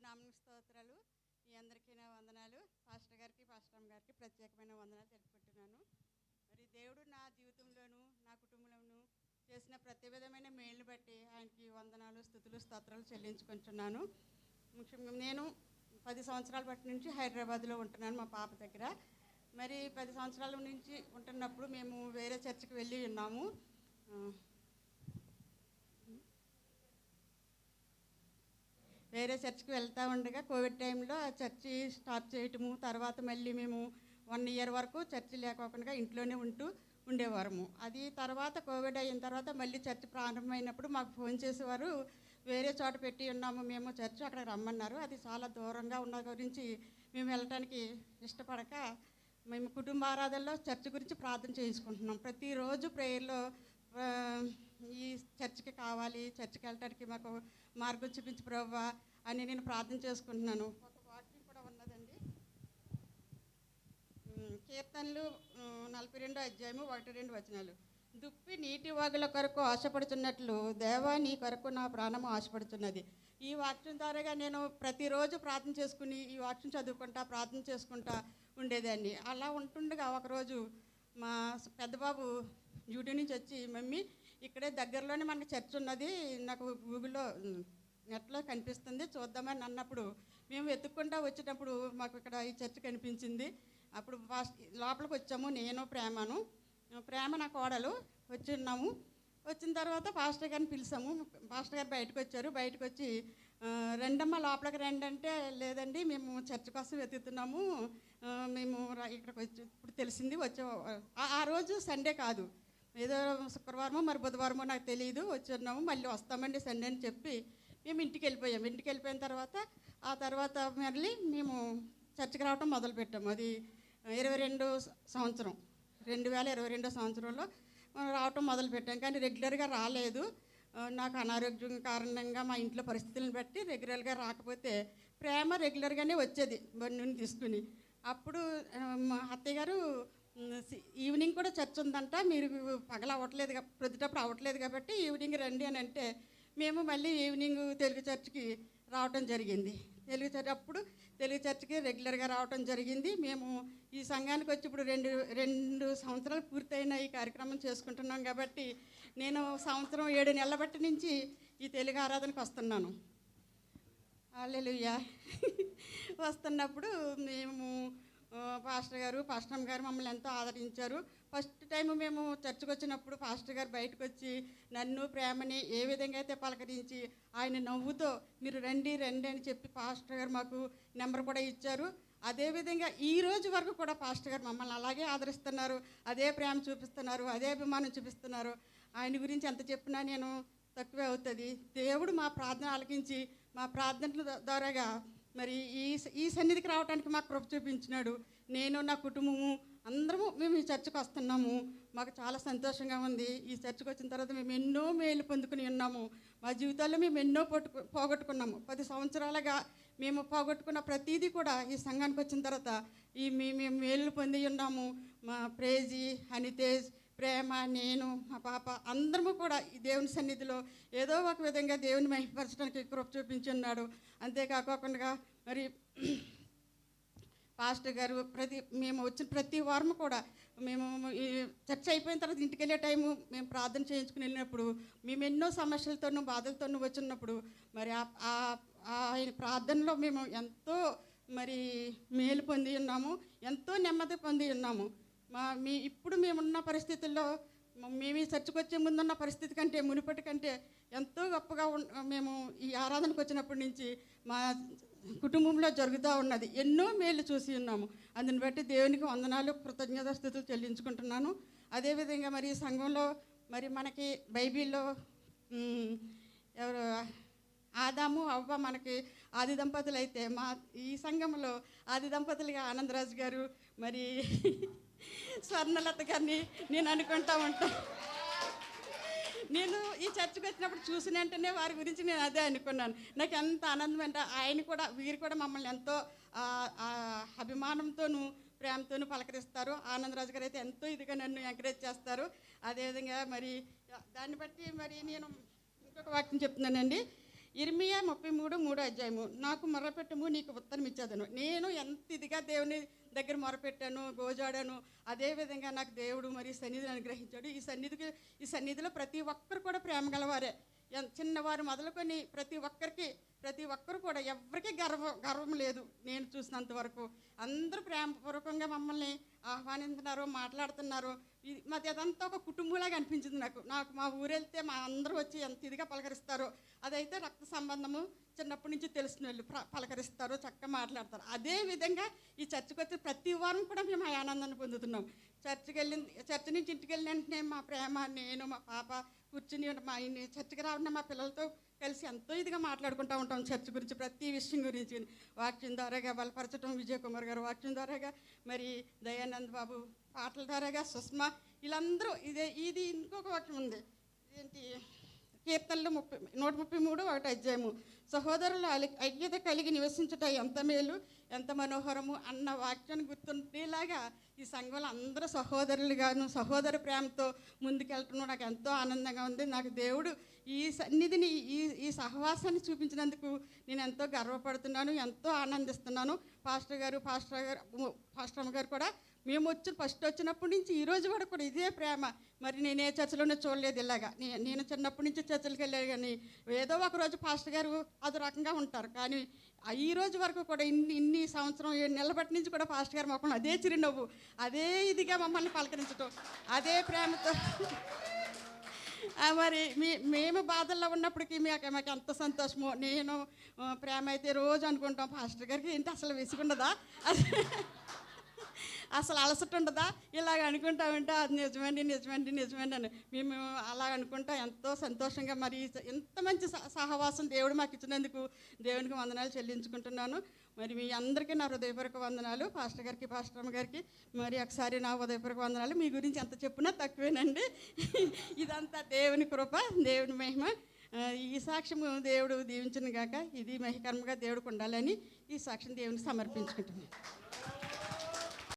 నామ స్తోత్రాలు. మీ అందరికీ నా వందనాలు. పాస్టర్ గారికి పాస్టర్ గారికి ప్రత్యేకమైన వందనాలు తెలుపుకుంటున్నాను. మరి దేవుడు నా జీవితంలోను నా కుటుంబంలోను చేసిన ప్రతి విధమైన మేలును బట్టి ఆయనకి వందనాలు స్తుతులు స్తోత్రాలు చెల్లించుకుంటున్నాను. ముఖ్యంగా నేను 10 సంవత్సరాల బట్టి నుంచి హైదరాబాద్లో ఉంటున్నాను మా పాప దగ్గర. మరి 10 సంవత్సరాల నుంచి ఉంటున్నప్పుడు మేము వేరే చర్చికి వెళ్ళి ఉన్నాము. వేరే చర్చికి వెళ్తూ ఉండగా కోవిడ్ టైంలో ఆ చర్చి స్టాప్ చేయటము, తర్వాత మళ్ళీ మేము 1 ఇయర్ వరకు చర్చి లేకోకుండా ఇంట్లోనే ఉండేవారము. అది తర్వాత కోవిడ్ అయిన తర్వాత మళ్ళీ చర్చి ప్రారంభమైనప్పుడు మాకు ఫోన్ చేసేవారు, వేరే చోట పెట్టి ఉన్నాము మేము చర్చి, అక్కడ రమ్మన్నారు. అది చాలా దూరంగా ఉన్న గురించి మేము వెళ్ళటానికి ఇష్టపడక మేము కుటుంబ ఆరాధనలో చర్చి గురించి ప్రార్థన చేయించుకుంటున్నాం. ప్రతిరోజు ప్రేయర్లో ఈ చర్చికి కావాలి, చర్చికి వెళ్ళటానికి మాకు మార్గం చూపించి ప్రభువా అని నేను ప్రార్థన చేసుకుంటున్నాను. ఒక వాక్యం కూడా ఉన్నదండి, కీర్తనలు 42 అధ్యాయము 1-2 వచనాలు. దుప్పి నీటి వాగుల కొరకు ఆశపడుతున్నట్లు దేవా నీ కొరకు నా ప్రాణము ఆశపడుతున్నది. ఈ వాక్యం ద్వారాగా నేను ప్రతిరోజు ప్రార్థన చేసుకుని ఈ వాక్యం చదువుకుంటా ప్రార్థన చేసుకుంటా ఉండేదాన్ని. అలా ఉంటుండగా ఒకరోజు మా పెద్దబాబు డ్యూటీ నుంచి వచ్చి, మమ్మీ ఇక్కడే దగ్గరలోనే మనకి చర్చ్ ఉన్నది, నాకు గూగుల్లో నెట్లో కనిపిస్తుంది చూద్దామని అన్నప్పుడు మేము వెతుక్కుంటా వచ్చేటప్పుడు మాకు ఇక్కడ ఈ చర్చ్ కనిపించింది. అప్పుడు లోపలికి వచ్చాము, నేను ప్రేమ నా కోడలు వచ్చి ఉన్నాము. వచ్చిన తర్వాత పాస్టర్ గారిని పిలిచాము. పాస్టర్ గారు బయటకు వచ్చారు. బయటకు వచ్చి రెండమ్మ లోపలికి రండి అంటే, లేదండి మేము చర్చ్ కోసం వెతుకుతున్నాము, మేము ఇక్కడికి వచ్చి ఇప్పుడు తెలిసింది వచ్చాము. ఆ రోజు సండే కాదు, ఏదో శుక్రవారమో మరి బుధవారమో నాకు తెలియదు, వచ్చున్నాము, మళ్ళీ వస్తామండి సండే అని చెప్పి మేము ఇంటికి వెళ్ళిపోయాము. ఇంటికి వెళ్ళిపోయిన తర్వాత మళ్ళీ మేము చర్చికి రావటం మొదలుపెట్టాము. అది 2022 సంవత్సరంలో రావటం మొదలుపెట్టాం. కానీ రెగ్యులర్గా రాలేదు. నాకు అనారోగ్యం కారణంగా మా ఇంట్లో పరిస్థితులను బట్టి రెగ్యులర్గా రాకపోతే ప్రేమ రెగ్యులర్గానే వచ్చేది బండి నుండి తీసుకుని. అప్పుడు మా అత్తయ్య గారు ఈవినింగ్ కూడా చర్చ్ ఉందంట, మీరు పగల అవ్వట్లేదు, ప్రొద్దుటప్పుడు అవ్వట్లేదు కాబట్టి ఈవినింగ్ రండి అని అంటే మేము మళ్ళీ ఈవినింగ్ తెలుగు చర్చ్కి రావటం జరిగింది. తెలుగు చర్చ్కి రెగ్యులర్గా రావటం జరిగింది. మేము ఈ సంఘానికి వచ్చి ఇప్పుడు రెండు సంవత్సరాలు పూర్తయిన ఈ కార్యక్రమం చేసుకుంటున్నాం కాబట్టి నేను సంవత్సరం 7 నెలల బట్టి నుంచి ఈ తెలుగు ఆరాధనకు వస్తున్నాను. హల్లెలూయా. వస్తున్నప్పుడు మేము పాస్టర్ గారు మమ్మల్ని ఎంతో ఆదరించారు. ఫస్ట్ టైం మేము చర్చికి వచ్చినప్పుడు పాస్టర్ గారు బయటకు వచ్చి నన్ను ప్రేమని ఏ విధంగా అయితే పలకరించి ఆయన నవ్వుతో మీరు రండి అని చెప్పి పాస్టర్ గారు మాకు నెంబర్ కూడా ఇచ్చారు. అదేవిధంగా ఈ రోజు వరకు కూడా పాస్టర్ గారు మమ్మల్ని అలాగే ఆదరిస్తున్నారు, అదే ప్రేమ చూపిస్తున్నారు, అదే అభిమానం చూపిస్తున్నారు. ఆయన గురించి ఎంత చెప్పినా నేను తక్కువే అవుతుంది. దేవుడు మా ప్రార్థన ఆలకించి మా ప్రార్థనల ద్వారాగా మరి ఈ సన్నిధికి రావడానికి మాకు కృప చూపించినాడు. నేను నా కుటుంబము అందరము మేము ఈ చర్చకు వస్తున్నాము. మాకు చాలా సంతోషంగా ఉంది. ఈ చర్చకు వచ్చిన తర్వాత మేము ఎన్నో మేలు పొందుకుని ఉన్నాము. మా జీవితాల్లో మేము ఎన్నో పోగొట్టుకున్నాము. 10 సంవత్సరాలుగా మేము పోగొట్టుకున్న ప్రతీదీ కూడా ఈ సంఘానికి వచ్చిన తర్వాత మేము మేలు పొంది ఉన్నాము. మా ప్రేజీ, అనితేజ్, ప్రేమ, నేను, మా పాప అందరము కూడా ఈ దేవుని సన్నిధిలో ఏదో ఒక విధంగా దేవుని మహిమపరచడానికి కృప చూపించి ఉన్నాడు. అంతేకాకుండా మరి పాస్టర్ గారు మేము వచ్చిన ప్రతి వారం కూడా మేము ఈ చర్చ అయిపోయిన తర్వాత ఇంటికి వెళ్ళే టైము మేము ప్రార్థన చేయించుకుని వెళ్ళినప్పుడు మేము ఎన్నో సమస్యలతోనూ బాధలతోనూ వచ్చినప్పుడు మరి ఆయన ప్రార్థనలో మేము ఎంతో మరి మేలు పొంది ఉన్నాము, ఎంతో నెమ్మది పొంది ఉన్నాము. ఇప్పుడు మేమున్న పరిస్థితుల్లో మేము ఈ చర్చకు వచ్చే ముందున్న పరిస్థితి కంటే మునుపటి కంటే ఎంతో గొప్పగా మేము ఈ ఆరాధనకు వచ్చినప్పటి నుంచి మా కుటుంబంలో జరుగుతూ ఉన్నది. ఎన్నో మేలు చూసి ఉన్నాము. అందుని బట్టి దేవునికి వందనాలు, కృతజ్ఞతా స్తుతులు చెల్లించుకుంటున్నాను. అదేవిధంగా మరి ఈ సంఘంలో మరి మనకి బైబిల్లో ఎవరు ఆదాము అవ్వ మనకి ఆది దంపతులు అయితే మా ఈ సంఘంలో ఆది దంపతులుగా ఆనందరాజు గారు మరి స్వర్ణలత గారిని నేను అనుకుంటా ఉంటాను. నేను ఈ చర్చకు వచ్చినప్పుడు చూసిన వెంటనే వారి గురించి నేను అదే అనుకున్నాను. నాకు ఎంత ఆనందం అంటే వీరు కూడా మమ్మల్ని ఎంతో అభిమానంతోనూ ప్రేమతోనూ పలకరిస్తారు. ఆనందరాజు గారు అయితే ఎంతో ఇదిగా నన్ను ఎంకరేజ్ చేస్తారు. అదేవిధంగా మరి దాన్ని బట్టి మరి నేను ఇంకొక వాక్యం చెప్తున్నానండి. ఇర్మియా 33:3 నాకు మొరపెట్టము నీకు ఉత్తరం ఇచ్చేదను. నేను ఎంత ఇదిగా దేవుని దగ్గర మొరపెట్టాను, గోజాడాను, అదేవిధంగా నాకు దేవుడు మరి సన్నిధిని అనుగ్రహించాడు. ఈ సన్నిధిలో ప్రతి ఒక్కరు కూడా ప్రేమ గలవారే. చిన్నవారు మొదలుకొని ప్రతి ఒక్కరు కూడా ఎవరికి గర్వం లేదు. నేను చూసినంత వరకు అందరూ ప్రేమపూర్వకంగా మమ్మల్ని ఆహ్వానిస్తున్నారు, మాట్లాడుతున్నారు. మాది అదంతా ఒక కుటుంబంలాగా అనిపించింది నాకు మా ఊరెళ్తే మా అందరూ వచ్చి ఎంత ఇదిగా పలకరిస్తారో. అదైతే రక్త సంబంధము చిన్నప్పటి నుంచి తెలిసిన వాళ్ళు పలకరిస్తారు, చక్కగా మాట్లాడతారు. అదేవిధంగా ఈ చర్చికి వచ్చి ప్రతి వారం కూడా మేము ఆ ఆనందాన్ని పొందుతున్నాం. చర్చి నుంచి ఇంటికి వెళ్ళిన వెంటనే మా ప్రేమ, నేను మా పాప కూర్చుని మా చర్చికి రావడం మా పిల్లలతో కలిసి ఎంతో ఇదిగా మాట్లాడుకుంటూ ఉంటాం చర్చ్ గురించి, ప్రతి విషయం గురించి. వాక్యం ద్వారాగా బలపరచడం విజయ్ కుమార్ గారు, వాక్యం ద్వారాగా మరి దయానంద్ బాబు పాటల ద్వారాగా సుష్మా, వీళ్ళందరూ ఇది ఇంకొక వాక్యం ఉంది ఏంటి, కీర్తనలు 133:1 సహోదరులు ఐక్యత కలిగి నివసించుట ఎంత మేలు, ఎంత మనోహరము అన్న వాక్యాన్ని గుర్తుండేలాగా ఈ సంఘంలో అందరూ సహోదరులుగాను సహోదర ప్రేమతో ముందుకెళ్తున్నాం. నాకు ఎంతో ఆనందంగా ఉంది. నాకు దేవుడు ఈ సన్నిధిని ఈ సహవాసాన్ని చూపించినందుకు నేను ఎంతో గర్వపడుతున్నాను, ఎంతో ఆనందిస్తున్నాను. పాస్టర్ అమ్మ గారు కూడా మేము ఫస్ట్ వచ్చినప్పటి నుంచి ఈ రోజు వరకు కూడా ఇదే ప్రేమ. మరి నేను ఏ చర్చలోనే చూడలేదు ఇలాగా. నేను చిన్నప్పటి నుంచి చర్చలకు వెళ్ళాను, కానీ ఏదో ఒక రోజు పాస్టర్ గారు అదో రకంగా ఉంటారు. కానీ ఈ రోజు వరకు కూడా ఇన్ని సంవత్సరం 7 నెలల బట్టి నుంచి కూడా పాస్టర్ గారు మొక్కలు అదే చిరునవ్వు, అదే ఇదిగా మమ్మల్ని పలకరించడం, అదే ప్రేమతో. మరి మేము బాధల్లో ఉన్నప్పటికీ మాకు ఎంత సంతోషమో. నేను ప్రేమ అయితే రోజు అనుకుంటాం, పాస్టర్ గారికి ఏంటి అసలు విసుగుండదా, అసలు అలసట ఉండదా, ఇలాగ అనుకుంటా ఉంటే అది నిజమండి అని మేము అలా అనుకుంటా ఎంతో సంతోషంగా మరి ఎంత మంచి సహవాసం దేవుడు మాకు ఇచ్చినందుకు దేవునికి వందనాలు చెల్లించుకుంటున్నాను. మరి మీ అందరికీ నా హృదయపూర్వక వందనాలు. పాస్టర్ గారికి, పాస్టర్ అమ్మ గారికి మరి ఒకసారి నా హృదయపూర్వక వందనాలు. మీ గురించి ఎంత చెప్పినా తక్కువేనండి. ఇదంతా దేవుని కృప, దేవుని మహిమ. ఈ సాక్ష్యము దేవుడు దీవించును గాక. ఇది మహికర్మగా దేవుడికి ఉండాలని ఈ సాక్ష్యం దేవునికి సమర్పించుకుంటున్నాను.